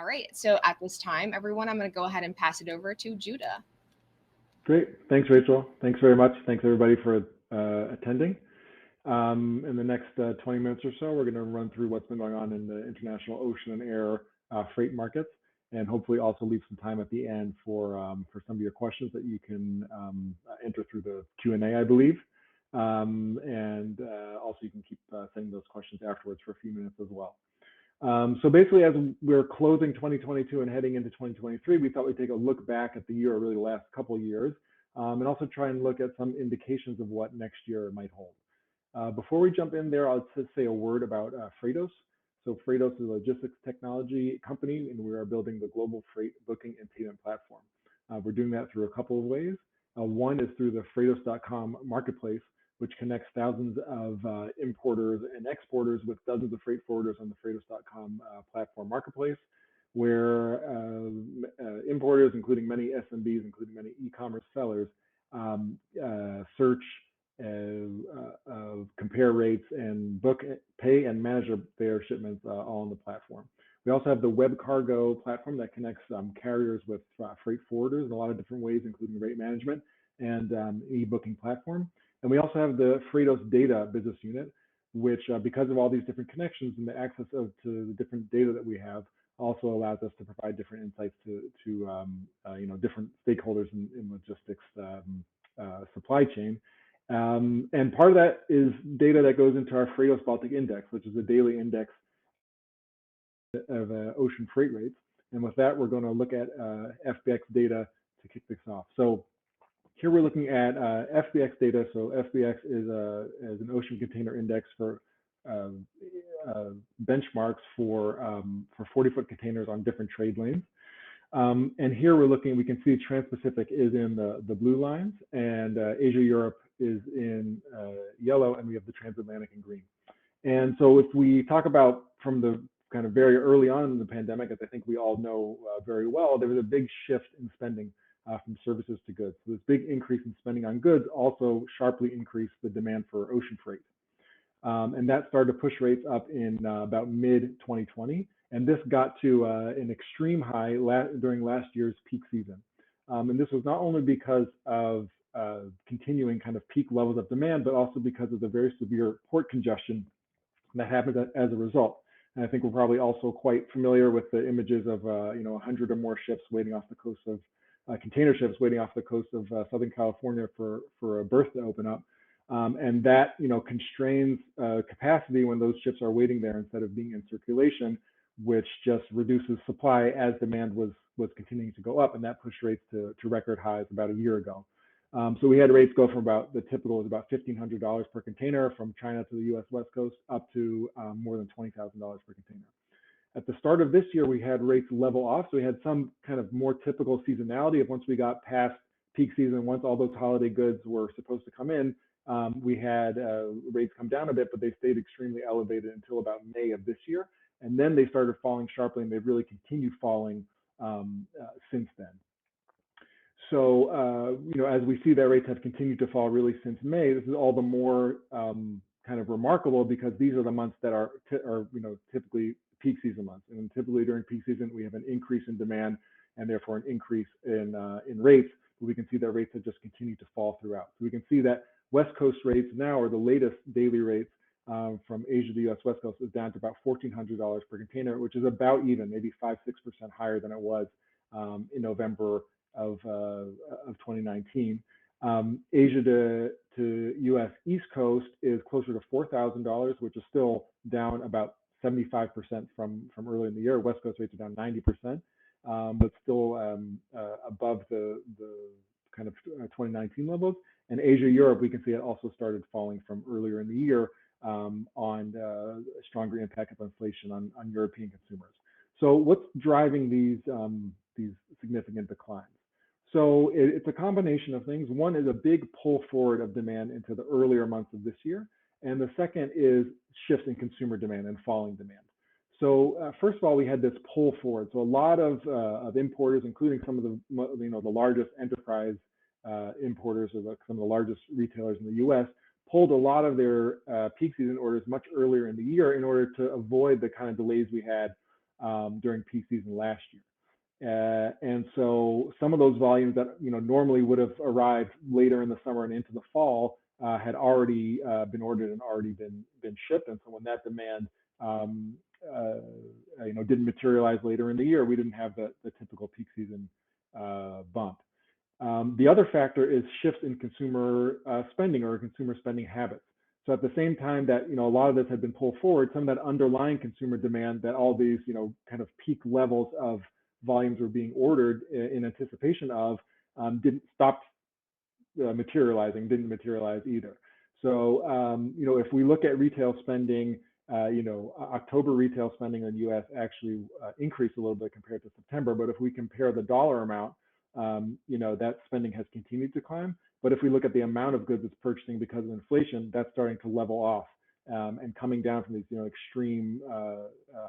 right, so at this time, everyone, I'm going to go ahead and pass it over to Judah. Great. Thanks, Rachel. Thanks very much. Thanks, everybody, for attending. In the next 20 minutes or so, we're going to run through what's been going on in the international ocean and air freight markets, and hopefully also leave some time at the end for some of your questions that you can enter through the Q&A, I believe. Also you can keep sending those questions afterwards for a few minutes as well. So basically, as we're closing 2022 and heading into 2023, we thought we'd take a look back at the year, or really the last couple of years, and also try and look at some indications of what next year might hold. Before we jump in there, I'll just say a word about Freightos. So Freightos is a logistics technology company, and we are building the global freight booking and payment platform. We're doing that through a couple of ways. One is through the Freightos.com marketplace, which connects thousands of importers and exporters with dozens of freight forwarders on the Freightos.com platform marketplace, where importers, including many SMBs, including many e-commerce sellers, search, compare rates, and book, pay, and manage their shipments all on the platform. We also have the web cargo platform that connects carriers with freight forwarders in a lot of different ways, including rate management and e-booking platform. And we also have the Freightos Data business unit, which, because of all these different connections and the access to the different data that we have, also allows us to provide different insights to different stakeholders in logistics supply chain. And part of that is data that goes into our Freightos Baltic Index, which is a daily index of ocean freight rates. And with that, we're going to look at FBX Data to kick this off. So here we're looking at FBX Data. So FBX is an ocean container index for benchmarks for 40-foot containers on different trade lanes. And here we can see Trans-Pacific is in the blue lines, and Asia-Europe is in yellow, and we have the transatlantic in green. And so if we talk about from the kind of very early on in the pandemic, as I think we all know very well, there was a big shift in spending from services to goods. So this big increase in spending on goods also sharply increased the demand for ocean freight. And that started to push rates up in about mid-2020. And this got to an extreme high during last year's peak season. And this was not only because of continuing kind of peak levels of demand, but also because of the very severe port congestion that happened as a result. And I think we're probably also quite familiar with the images of 100 or more ships waiting off the coast of container ships waiting off the coast of Southern California for a berth to open up. And that, constrains capacity when those ships are waiting there instead of being in circulation, which just reduces supply as demand was continuing to go up. And that pushed rates to record highs about a year ago. So we had rates go from about, the typical was about $1,500 per container from China to the US West Coast up to more than $20,000 per container. At the start of this year, we had rates level off. So we had some kind of more typical seasonality of once we got past peak season, once all those holiday goods were supposed to come in, we had rates come down a bit, but they stayed extremely elevated until about May of this year. And then they started falling sharply, and they've really continued falling since then. So, as we see that rates have continued to fall really since May, this is all the more kind of remarkable because these are the months that are typically peak season months. And typically during peak season, we have an increase in demand and therefore an increase in rates. But we can see that rates have just continued to fall throughout. So we can see that West Coast rates now, or the latest daily rates from Asia to the US West Coast, is down to about $1,400 per container, which is about even, maybe 5-6% higher than it was in November of 2019. Asia to US East Coast is closer to $4,000, which is still down about 75% from earlier in the year. West Coast rates are down 90%, but still above the kind of 2019 levels. And Asia-Europe, we can see it also started falling from earlier in the year on a stronger impact of inflation on European consumers. So what's driving these significant declines? So it's a combination of things. One is a big pull forward of demand into the earlier months of this year. And the second is shifts in consumer demand and falling demand. So first of all, we had this pull forward. So a lot of importers, including some of the largest enterprise importers or some of the largest retailers in the US, pulled a lot of their peak season orders much earlier in the year in order to avoid the kind of delays we had during peak season last year. And so some of those volumes that normally would have arrived later in the summer and into the fall had already been ordered and already been shipped. And so when that demand didn't materialize later in the year, we didn't have the typical peak season bump. The other factor is shifts in consumer spending or consumer spending habits. So at the same time that a lot of this had been pulled forward, some of that underlying consumer demand that all these kind of peak levels of volumes were being ordered in anticipation of didn't materialize either. So if we look at retail spending, October retail spending in the U.S. actually increased a little bit compared to September. But if we compare the dollar amount, that spending has continued to climb. But if we look at the amount of goods it's purchasing because of inflation, that's starting to level off and coming down from these extreme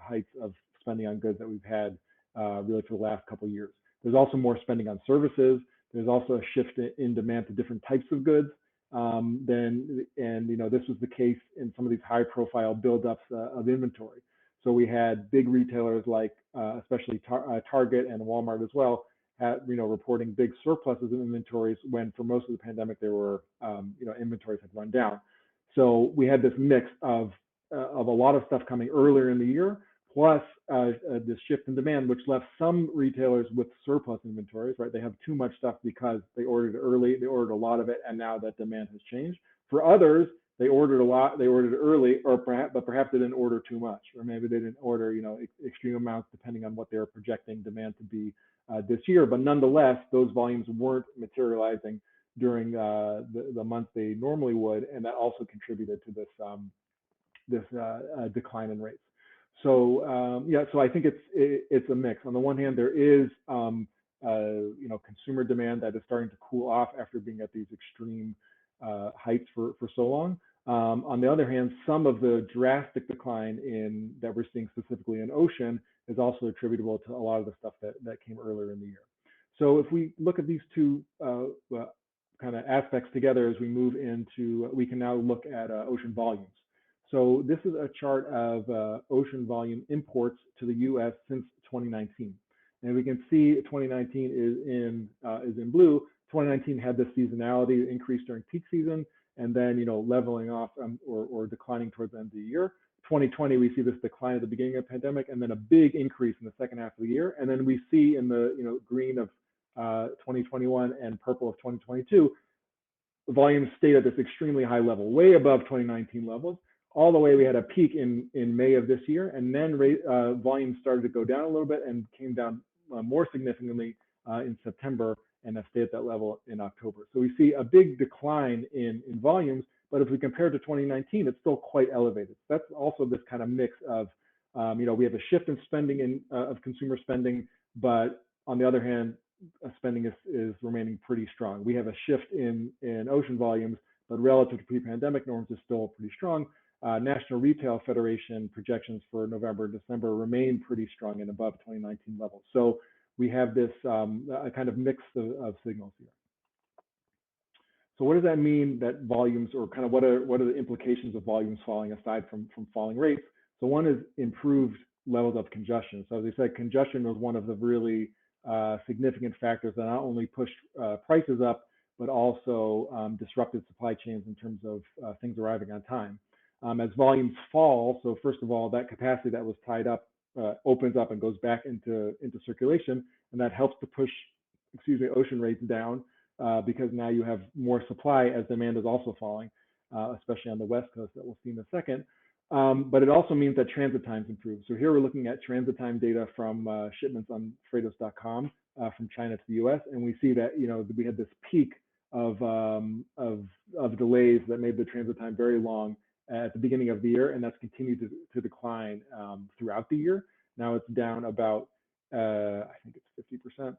heights of spending on goods that we've had really for the last couple of years. There's also more spending on services. There's also a shift in demand to different types of goods. This was the case in some of these high-profile buildups of inventory. So we had big retailers like, especially Target and Walmart as well, reporting big surpluses in inventories when, for most of the pandemic, they were, inventories had run down. So we had this mix of a lot of stuff coming earlier in the year, plus this shift in demand, which left some retailers with surplus inventories, right? They have too much stuff because they ordered early, they ordered a lot of it, and now that demand has changed. For others, they ordered a lot, they ordered early, but perhaps they didn't order too much, or maybe they didn't order, extreme amounts depending on what they were projecting demand to be this year. But nonetheless, those volumes weren't materializing during the months they normally would, and that also contributed to this decline in rates. So so I think it's a mix. On the one hand, there is consumer demand that is starting to cool off after being at these extreme heights for so long. On the other hand, some of the drastic decline that we're seeing specifically in ocean is also attributable to a lot of the stuff that came earlier in the year. So if we look at these two kind of aspects together as we move into, we can now look at ocean volumes. So this is a chart of ocean volume imports to the U.S. since 2019, and we can see 2019 is in blue. 2019 had this seasonality increase during peak season, and then leveling off or declining towards the end of the year. 2020 we see this decline at the beginning of the pandemic, and then a big increase in the second half of the year, and then we see in the green of 2021 and purple of 2022, volumes stayed at this extremely high level, way above 2019 levels. All the way we had a peak in May of this year, and then volumes started to go down a little bit and came down more significantly in September, and have stayed at that level in October. So we see a big decline in volumes, but if we compare to 2019, it's still quite elevated. That's also this kind of mix of, we have a shift in spending of consumer spending, but on the other hand, spending is remaining pretty strong. We have a shift in ocean volumes, but relative to pre-pandemic norms is still pretty strong. National Retail Federation projections for November and December remain pretty strong and above 2019 levels. So we have this a kind of mix of signals here. So what does that mean that volumes, or kind of what are the implications of volumes falling aside from falling rates? So one is improved levels of congestion. So as I said, congestion was one of the really significant factors that not only pushed prices up, but also disrupted supply chains in terms of things arriving on time. As volumes fall, so first of all, that capacity that was tied up opens up and goes back into circulation, and that helps to push, ocean rates down because now you have more supply as demand is also falling, especially on the West Coast that we'll see in a second. But it also means that transit times improve. So here we're looking at transit time data from shipments on Freightos.com from China to the U.S., and we see that we had this peak of delays that made the transit time very long at the beginning of the year, and that's continued to decline throughout the year. Now it's down about, I think it's 50%.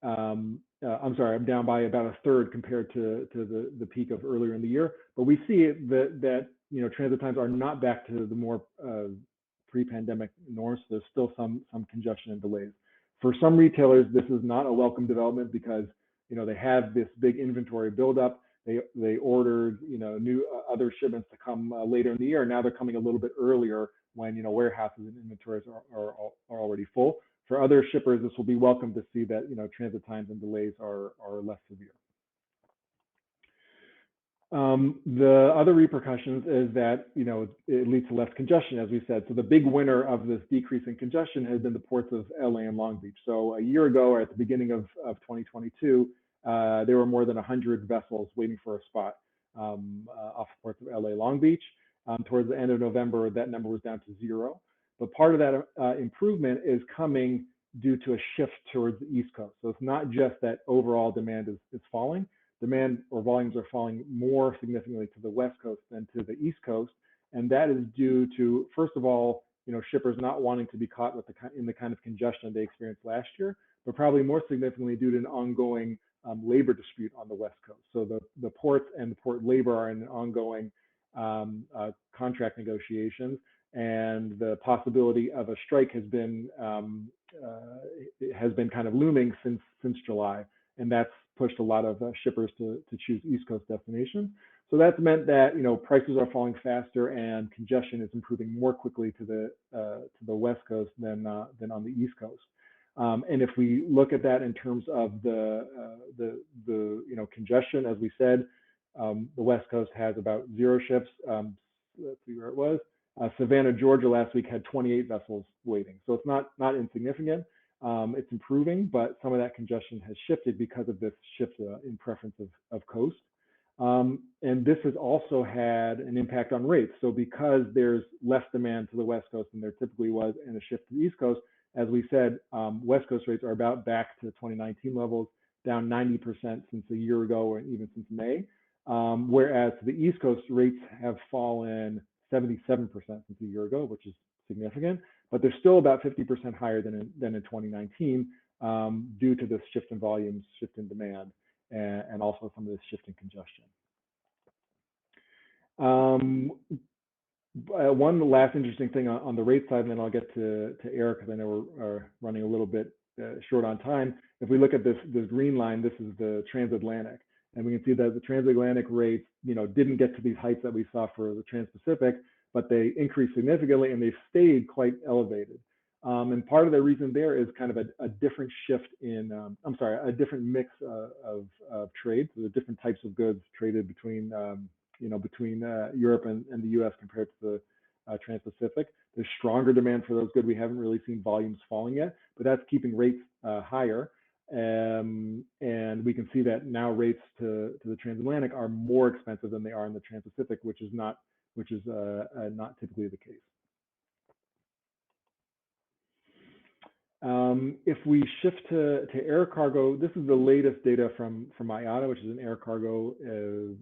I'm sorry, I'm down by about a third compared to the peak of earlier in the year. But we see that transit times are not back to the more pre-pandemic norms. So there's still some congestion and delays. For some retailers, this is not a welcome development because they have this big inventory buildup. They ordered new other shipments to come later in the year. Now they're coming a little bit earlier when warehouses and inventories are already full. For other shippers, this will be welcome to see that transit times and delays are less severe. The other repercussions is that it leads to less congestion, as we said. So the big winner of this decrease in congestion has been the ports of LA and Long Beach. So a year ago, or at the beginning of 2022, there were more than 100 vessels waiting for a spot off the ports of LA, Long Beach. Towards the end of November, that number was down to 0. But part of that improvement is coming due to a shift towards the East Coast. So it's not just that overall demand is falling. Demand or volumes are falling more significantly to the West Coast than to the East Coast. And that is due to, first of all, shippers not wanting to be caught in the kind of congestion they experienced last year, but probably more significantly due to an ongoing labor dispute on the West Coast. So the ports and the port labor are in an ongoing contract negotiations, and the possibility of a strike has been kind of looming since July, and that's pushed a lot of shippers to choose East Coast destinations. So that's meant that prices are falling faster and congestion is improving more quickly to the West Coast than on the East Coast. And if we look at that in terms of the congestion, as we said, the West Coast has about 0 ships. Let's see where it was. Savannah, Georgia last week had 28 vessels waiting. So it's not insignificant. It's improving, but some of that congestion has shifted because of this shift in preference of coast. And this has also had an impact on rates. So because there's less demand to the West Coast than there typically was and a shift to the East Coast, as we said, West Coast rates are about back to 2019 levels, down 90% since a year ago or even since May. Whereas the East Coast rates have fallen 77% since a year ago, which is significant, but they're still about 50% higher than in 2019 due to this shift in volumes, shift in demand, and also some of this shift in congestion. One last interesting thing on the rate side, and then I'll get to air because I know we're running a little bit short on time. If we look at this green line, this is the transatlantic. And we can see that the transatlantic rates, didn't get to these heights that we saw for the Trans-Pacific, but they increased significantly and they've stayed quite elevated. And part of the reason there is kind of a different shift in, a different mix of trade. So the different types of goods traded between Europe and the U.S. compared to the Trans-Pacific. There's stronger demand for those goods. We haven't really seen volumes falling yet, but that's keeping rates higher. And we can see that now rates to the transatlantic are more expensive than they are in the Trans-Pacific, which is not typically the case. If we shift to air cargo, this is the latest data from IATA, which is an air cargo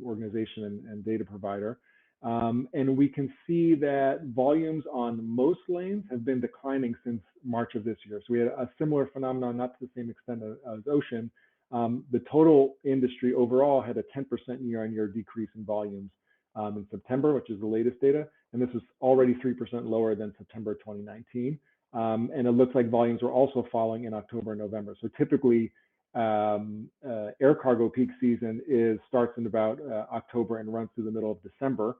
organization and data provider. And we can see that volumes on most lanes have been declining since March of this year. So we had a similar phenomenon, not to the same extent as ocean. The total industry overall had a 10% year-on-year decrease in volumes in September, which is the latest data. And this is already 3% lower than September 2019. And it looks like volumes are also falling in October and November. So typically, air cargo peak season starts in about October and runs through the middle of December.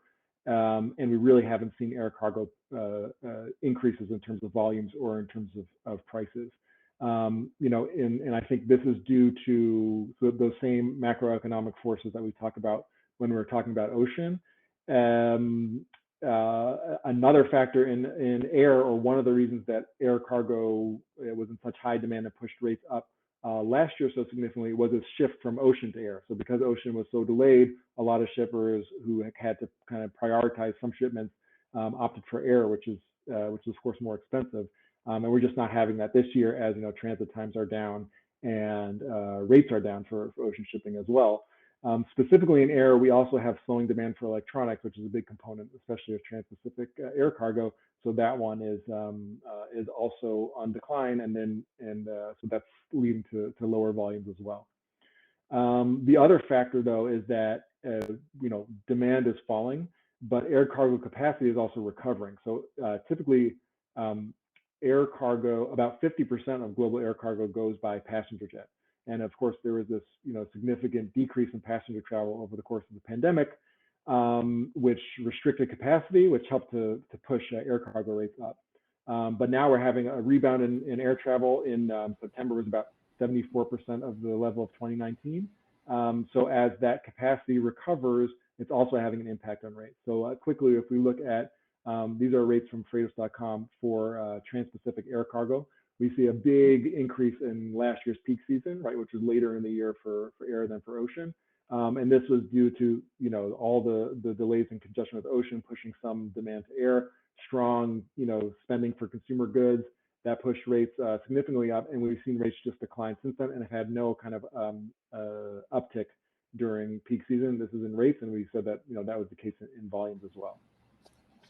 And we really haven't seen air cargo increases in terms of volumes or in terms of prices. And I think this is due to those same macroeconomic forces that we talk about when we're talking about ocean. Another factor in air, or one of the reasons that air cargo was in such high demand and pushed rates up last year so significantly, was a shift from ocean to air. So because ocean was so delayed, a lot of shippers who had to kind of prioritize some shipments opted for air, which is of course more expensive. And we're just not having that this year, as transit times are down and rates are down for ocean shipping as well. Specifically in air, we also have slowing demand for electronics, which is a big component, especially of Trans-Pacific air cargo. So that one is also on decline, so that's leading to lower volumes as well. The other factor, though, is that demand is falling, but air cargo capacity is also recovering. So typically, air cargo, about 50% of global air cargo goes by passenger jet. And of course, there was this significant decrease in passenger travel over the course of the pandemic. which restricted capacity, which helped to push air cargo rates up. But now we're having a rebound in air travel. In September was about 74% of the level of 2019. So as that capacity recovers, it's also having an impact on rates. So quickly, if we look at, these are rates from Freightos.com for trans-Pacific air cargo. We see a big increase in last year's peak season, right, which was later in the year for air than for ocean. And this was due to, all the delays in congestion with ocean pushing some demand to air, strong, spending for consumer goods that pushed rates significantly up. And we've seen rates just decline since then and have had no kind of uptick during peak season. This is in rates, and we said that, that was the case in volumes as well.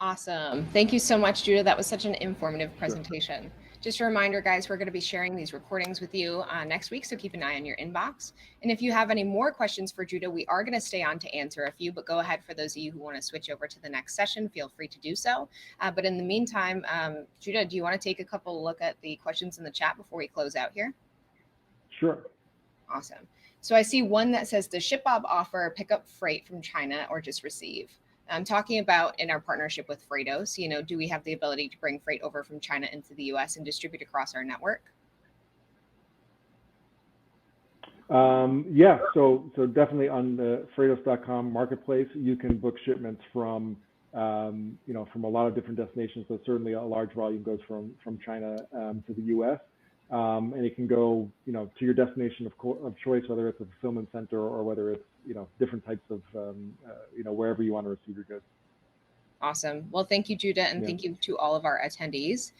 Awesome. Thank you so much, Judah. That was such an informative presentation. Sure. Just a reminder, guys, we're going to be sharing these recordings with you next week, so keep an eye on your inbox. And if you have any more questions for Judah, we are going to stay on to answer a few, but go ahead for those of you who want to switch over to the next session, feel free to do so. But in the meantime, Judah, do you want to take a couple look at the questions in the chat before we close out here? Sure. Awesome. So I see one that says, does ShipBob offer pickup freight from China or just receive? I'm talking about in our partnership with Freightos, do we have the ability to bring freight over from China into the US and distribute across our network? Yeah, so definitely on the Freightos.com marketplace, you can book shipments from, from a lot of different destinations. So certainly a large volume goes from China to the US. And it can go, to your destination of choice, whether it's a fulfillment center or whether it's, different types of, wherever you want to receive your goods. Awesome. Well, thank you, Judah, and thank you to all of our attendees.